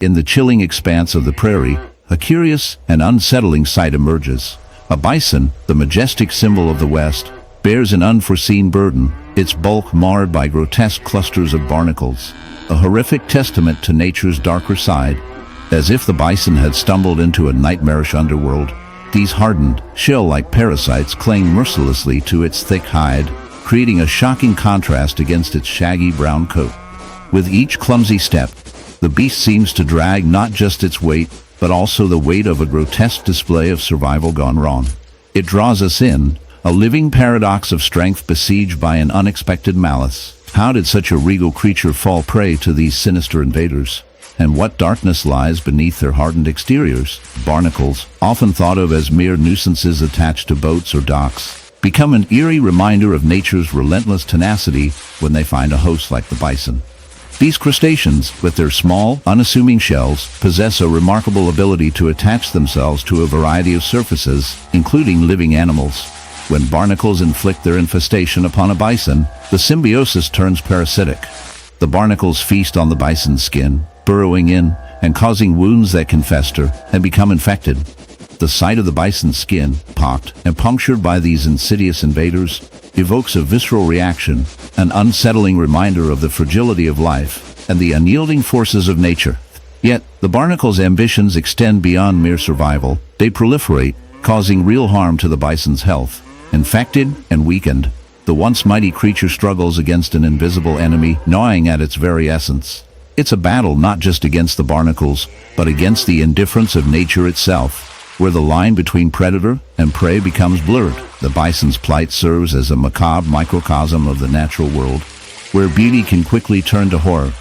In the chilling expanse of the prairie, a curious and unsettling sight emerges. A bison, the majestic symbol of the West, bears an unforeseen burden, its bulk marred by grotesque clusters of barnacles, a horrific testament to nature's darker side. As if the bison had stumbled into a nightmarish underworld, these hardened, shell-like parasites cling mercilessly to its thick hide, creating a shocking contrast against its shaggy brown coat. With each clumsy step, the beast seems to drag not just its weight, but also the weight of a grotesque display of survival gone wrong. It draws us in, a living paradox of strength besieged by an unexpected malice. How did such a regal creature fall prey to these sinister invaders? And what darkness lies beneath their hardened exteriors? Barnacles, often thought of as mere nuisances attached to boats or docks, become an eerie reminder of nature's relentless tenacity when they find a host like the bison. These crustaceans, with their small, unassuming shells, possess a remarkable ability to attach themselves to a variety of surfaces, including living animals. When barnacles inflict their infestation upon a bison, the symbiosis turns parasitic. The barnacles feast on the bison's skin, burrowing in and causing wounds that can fester and become infected. The sight of the bison's skin, pocked and punctured by these insidious invaders, evokes a visceral reaction, an unsettling reminder of the fragility of life and the unyielding forces of nature. Yet, the barnacle's ambitions extend beyond mere survival. They proliferate, causing real harm to the bison's health. Infected and weakened, the once mighty creature struggles against an invisible enemy, gnawing at its very essence. It's a battle not just against the barnacles, but against the indifference of nature itself, where the line between predator and prey becomes blurred. The bison's plight serves as a macabre microcosm of the natural world, where beauty can quickly turn to horror.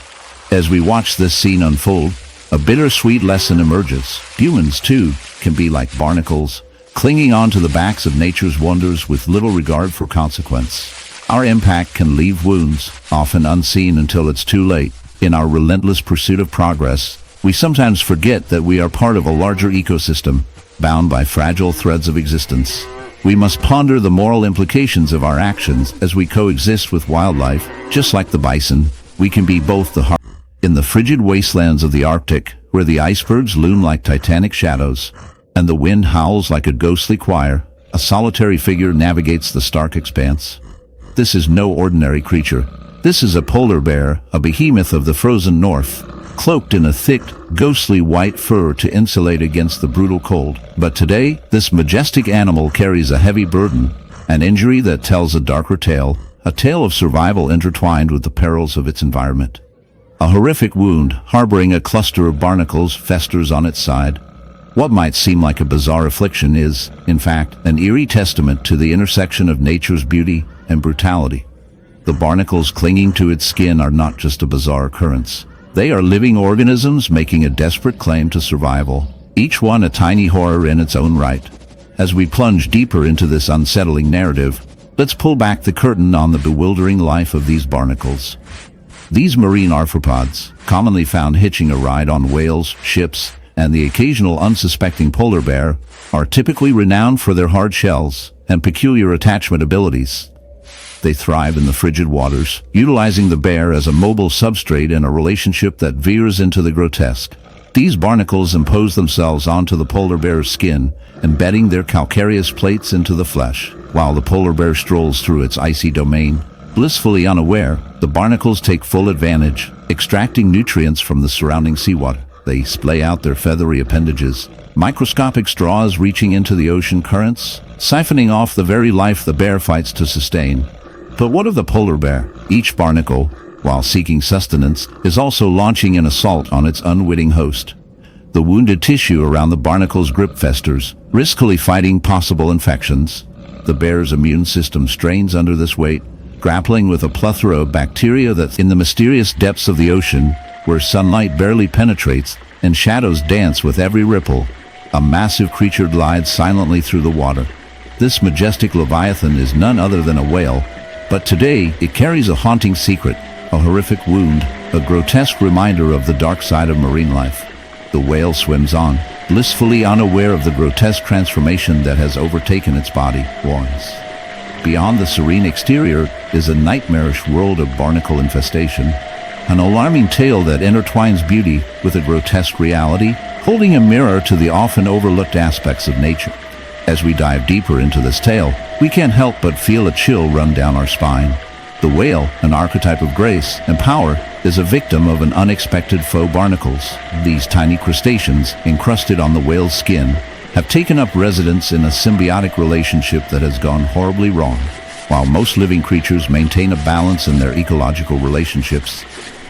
As we watch this scene unfold, a bittersweet lesson emerges. Humans, too, can be like barnacles, clinging on to the backs of nature's wonders with little regard for consequence. Our impact can leave wounds, often unseen until it's too late. In our relentless pursuit of progress, we sometimes forget that we are part of a larger ecosystem, bound by fragile threads of existence. We must ponder the moral implications of our actions as we coexist with wildlife. Just like the bison, we can be both the heart. In the frigid wastelands of the Arctic, where the icebergs loom like titanic shadows, and the wind howls like a ghostly choir, a solitary figure navigates the stark expanse. This is no ordinary creature. This is a polar bear, a behemoth of the frozen north, cloaked in a thick, ghostly white fur to insulate against the brutal cold. But today, this majestic animal carries a heavy burden, an injury that tells a darker tale, a tale of survival intertwined with the perils of its environment. A horrific wound, harboring a cluster of barnacles, festers on its side. What might seem like a bizarre affliction is, in fact, an eerie testament to the intersection of nature's beauty and brutality. The barnacles clinging to its skin are not just a bizarre occurrence. They are living organisms making a desperate claim to survival, each one a tiny horror in its own right. As we plunge deeper into this unsettling narrative, let's pull back the curtain on the bewildering life of these barnacles. These marine arthropods, commonly found hitching a ride on whales, ships, and the occasional unsuspecting polar bear, are typically renowned for their hard shells and peculiar attachment abilities. They thrive in the frigid waters, utilizing the bear as a mobile substrate in a relationship that veers into the grotesque. These barnacles impose themselves onto the polar bear's skin, embedding their calcareous plates into the flesh. While the polar bear strolls through its icy domain, blissfully unaware, the barnacles take full advantage, extracting nutrients from the surrounding seawater. They splay out their feathery appendages, microscopic straws reaching into the ocean currents, siphoning off the very life the bear fights to sustain. But what of the polar bear? Each barnacle, while seeking sustenance, is also launching an assault on its unwitting host. The wounded tissue around the barnacle's grip festers, riskily fighting possible infections. The bear's immune system strains under this weight, grappling with a plethora of bacteria that's in the mysterious depths of the ocean, where sunlight barely penetrates and shadows dance with every ripple. A massive creature glides silently through the water. This majestic leviathan is none other than a whale, but today it carries a haunting secret, a horrific wound, a grotesque reminder of the dark side of marine life. The whale swims on, blissfully unaware of the grotesque transformation that has overtaken its body. Warns. Beyond the serene exterior is a nightmarish world of barnacle infestation. an alarming tale that intertwines beauty with a grotesque reality, holding a mirror to the often overlooked aspects of nature. As we dive deeper into this tale, we can't help but feel a chill run down our spine. The whale, an archetype of grace and power, is a victim of an unexpected foe. Barnacles, these tiny crustaceans encrusted on the whale's skin, have taken up residence in a symbiotic relationship that has gone horribly wrong. While most living creatures maintain a balance in their ecological relationships,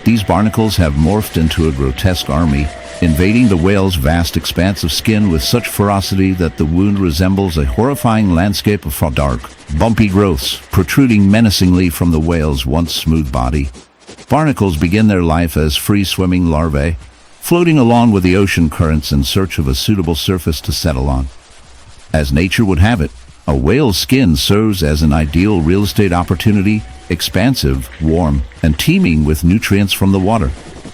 these barnacles have morphed into a grotesque army, invading the whale's vast expanse of skin with such ferocity that the wound resembles a horrifying landscape of dark, bumpy growths protruding menacingly from the whale's once smooth body. Barnacles begin their life as free-swimming larvae, floating along with the ocean currents in search of a suitable surface to settle on. As nature would have it, a whale's skin serves as an ideal real estate opportunity, expansive, warm, and teeming with nutrients from the water.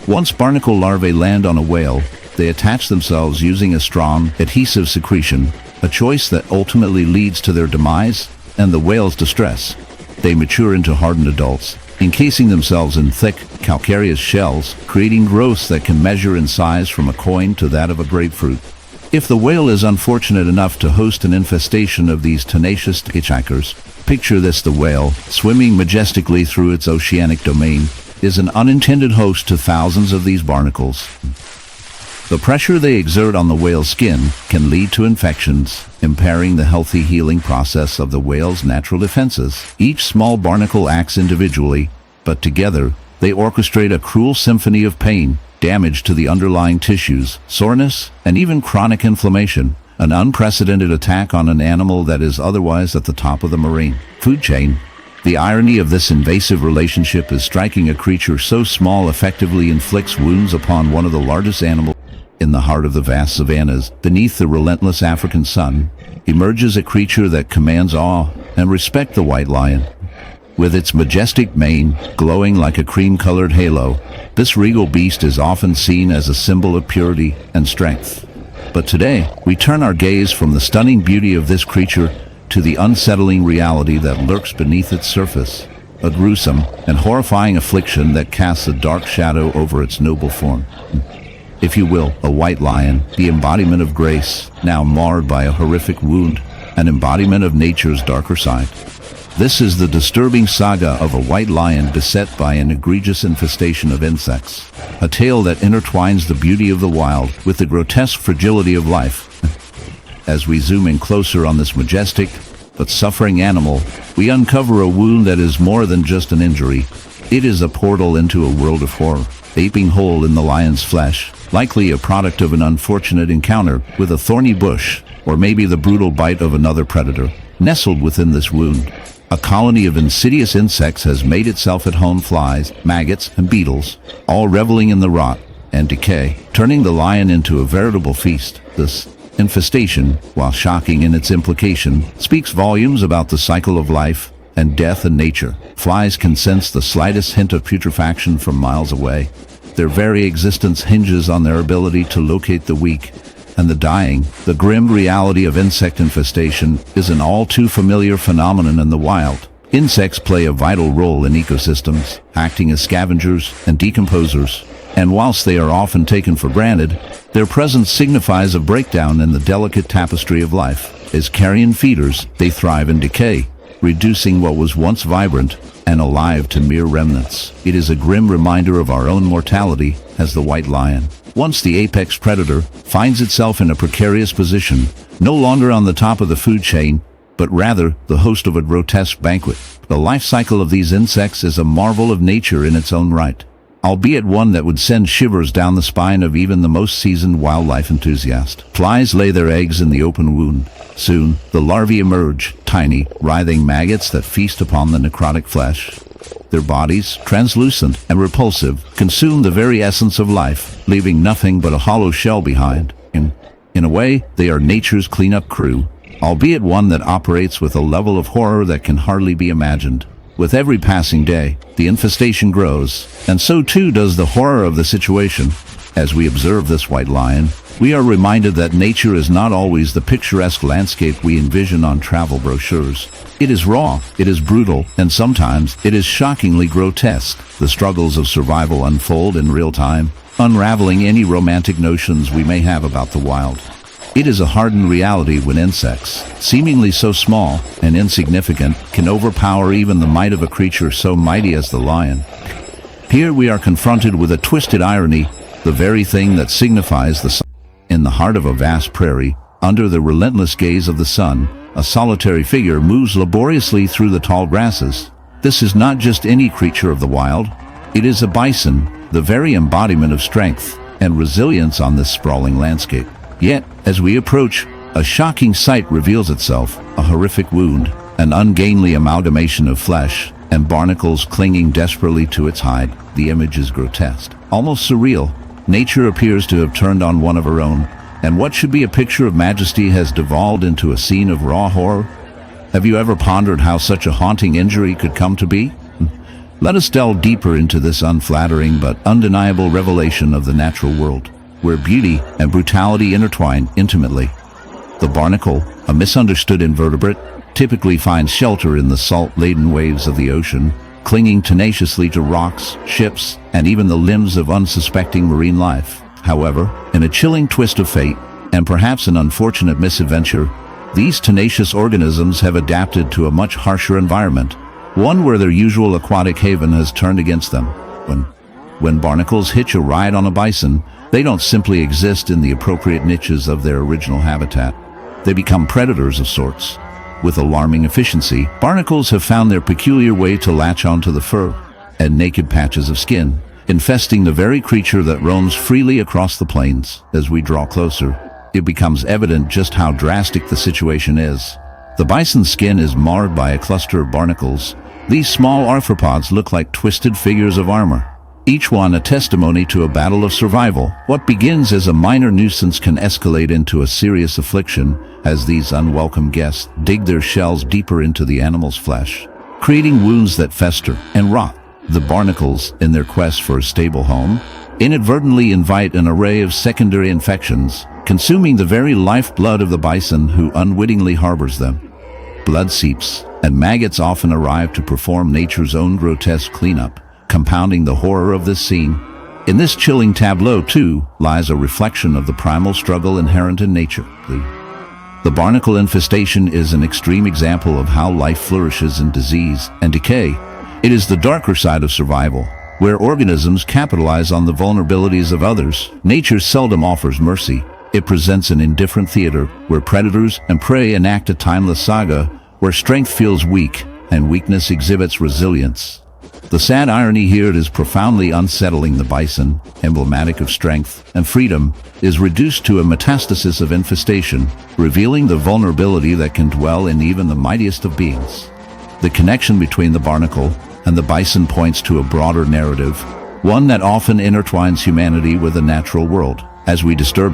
Once barnacle larvae land on a whale, they attach themselves using a strong, adhesive secretion, a choice that ultimately leads to their demise and the whale's distress. They mature into hardened adults, encasing themselves in thick, calcareous shells, creating growths that can measure in size from a coin to that of a grapefruit. If the whale is unfortunate enough to host an infestation of these tenacious hitchhikers, picture this: the whale, swimming majestically through its oceanic domain, is an unintended host to thousands of these barnacles. The pressure they exert on the whale's skin can lead to infections, impairing the healthy healing process of the whale's natural defenses. Each small barnacle acts individually, but together they orchestrate a cruel symphony of pain, damage to the underlying tissues, soreness, and even chronic inflammation, an unprecedented attack on an animal that is otherwise at the top of the marine food chain. The irony of this invasive relationship is striking. A creature so small effectively inflicts wounds upon one of the largest animals. In the heart of the vast savannas, beneath the relentless African sun, emerges a creature that commands awe and respect: the white lion. With its majestic mane glowing like a cream-colored halo, this regal beast is often seen as a symbol of purity and strength. But today, we turn our gaze from the stunning beauty of this creature to the unsettling reality that lurks beneath its surface, a gruesome and horrifying affliction that casts a dark shadow over its noble form. If you will, a white lion, the embodiment of grace, now marred by a horrific wound, an embodiment of nature's darker side. This is the disturbing saga of a white lion beset by an egregious infestation of insects, a tale that intertwines the beauty of the wild with the grotesque fragility of life. As we zoom in closer on this majestic but suffering animal, we uncover a wound that is more than just an injury. It is a portal into a world of horror, a gaping hole in the lion's flesh, likely a product of an unfortunate encounter with a thorny bush, or maybe the brutal bite of another predator. Nestled within this wound, a colony of insidious insects has made itself at home: flies, maggots, and beetles, all reveling in the rot and decay, turning the lion into a veritable feast. This infestation, while shocking in its implication, speaks volumes about the cycle of life and death in nature. Flies can sense the slightest hint of putrefaction from miles away. Their very existence hinges on their ability to locate the weak and the dying. The grim reality of insect infestation is an all too familiar phenomenon in the wild. Insects play a vital role in ecosystems, acting as scavengers and decomposers, and whilst they are often taken for granted, their presence signifies a breakdown in the delicate tapestry of life. As carrion feeders, they thrive in decay, reducing what was once vibrant and alive to mere remnants. It is a grim reminder of our own mortality as the white lion, once the apex predator, finds itself in a precarious position, no longer on the top of the food chain, but rather the host of a grotesque banquet. The life cycle of these insects is a marvel of nature in its own right, albeit one that would send shivers down the spine of even the most seasoned wildlife enthusiast. Flies lay their eggs in the open wound. Soon, the larvae emerge, tiny, writhing maggots that feast upon the necrotic flesh. Their bodies, translucent and repulsive, consume the very essence of life, leaving nothing but a hollow shell behind. In a way, they are nature's cleanup crew, albeit one that operates with a level of horror that can hardly be imagined. With every passing day, the infestation grows, and so too does the horror of the situation. As we observe this white lion, we are reminded that nature is not always the picturesque landscape we envision on travel brochures. It is raw, it is brutal, and sometimes it is shockingly grotesque. The struggles of survival unfold in real time, unraveling any romantic notions we may have about the wild. It is a hardened reality when insects, seemingly so small and insignificant, can overpower even the might of a creature so mighty as the lion. Here we are confronted with a twisted irony, the very thing that signifies the sun. In the heart of a vast prairie, under the relentless gaze of the sun, a solitary figure moves laboriously through the tall grasses. This is not just any creature of the wild. It is a bison, the very embodiment of strength and resilience on this sprawling landscape. Yet, as we approach, a shocking sight reveals itself, a horrific wound, an ungainly amalgamation of flesh, and barnacles clinging desperately to its hide. The image is grotesque, almost surreal. Nature appears to have turned on one of her own, and what should be a picture of majesty has devolved into a scene of raw horror. Have you ever pondered how such a haunting injury could come to be? Let us delve deeper into this unflattering but undeniable revelation of the natural world, where beauty and brutality intertwine intimately. The barnacle, a misunderstood invertebrate, typically finds shelter in the salt-laden waves of the ocean, clinging tenaciously to rocks, ships, and even the limbs of unsuspecting marine life. However, in a chilling twist of fate, and perhaps an unfortunate misadventure, these tenacious organisms have adapted to a much harsher environment, one where their usual aquatic haven has turned against them. When barnacles hitch a ride on a bison, they don't simply exist in the appropriate niches of their original habitat. They become predators of sorts. With alarming efficiency, barnacles have found their peculiar way to latch onto the fur and naked patches of skin, infesting the very creature that roams freely across the plains. As we draw closer, it becomes evident just how drastic the situation is. The bison's skin is marred by a cluster of barnacles. These small arthropods look like twisted figures of armor, each one a testimony to a battle of survival. What begins as a minor nuisance can escalate into a serious affliction as these unwelcome guests dig their shells deeper into the animal's flesh, creating wounds that fester and rot. The barnacles, in their quest for a stable home, inadvertently invite an array of secondary infections, consuming the very lifeblood of the bison who unwittingly harbors them. Blood seeps, and maggots often arrive to perform nature's own grotesque cleanup, compounding the horror of this scene. In this chilling tableau, too, lies a reflection of the primal struggle inherent in nature. The barnacle infestation is an extreme example of how life flourishes in disease and decay. It is the darker side of survival, where organisms capitalize on the vulnerabilities of others. Nature seldom offers mercy. It presents an indifferent theater where predators and prey enact a timeless saga, where strength feels weak and weakness exhibits resilience. The sad irony here is profoundly unsettling. The bison, emblematic of strength and freedom, is reduced to a metastasis of infestation, revealing the vulnerability that can dwell in even the mightiest of beings. The connection between the barnacle and the bison points to a broader narrative, one that often intertwines humanity with the natural world. As we disturb